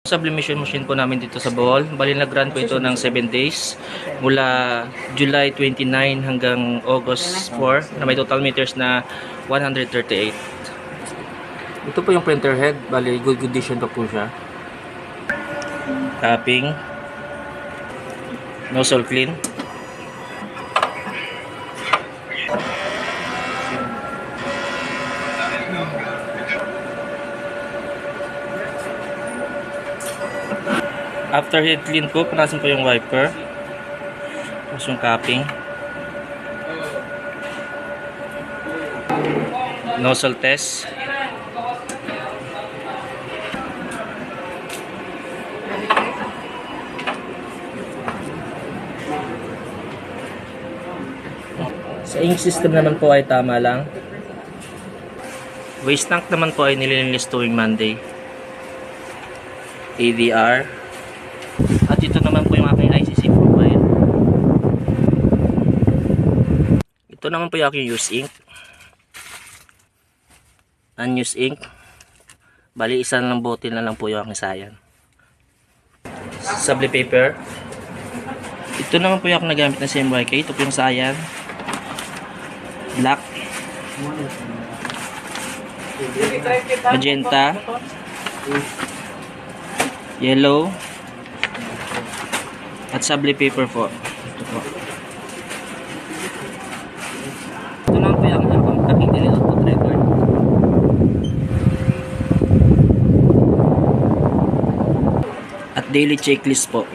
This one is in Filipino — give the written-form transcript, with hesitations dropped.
Sublimation machine po namin dito sa Bohol. Bali nag-run po ito ng 7 days mula July 29 hanggang August 4 na may total meters na 138. Ito po yung printer head. Bali good condition pa po siya. Tapping. Nozzle clean. After head clean po, punasan po yung wiper. Tapos yung capping. Nozzle test. Sa ink system naman po ay tama lang. Waste tank naman po ay nililinis tuwing Monday. ADR. At ito naman po yung aking ICC profile. Ito naman po yung aking use ink. Unused ink. Bali isa lang bote na lang po yung aking sayan. Subli paper. Ito naman po yung aking nagamit na CMYK. Ito po yung sayan. Black. Magenta. Yellow. At subli paper po. Ito po. Ito naman po yung aking daily output record. At daily checklist po.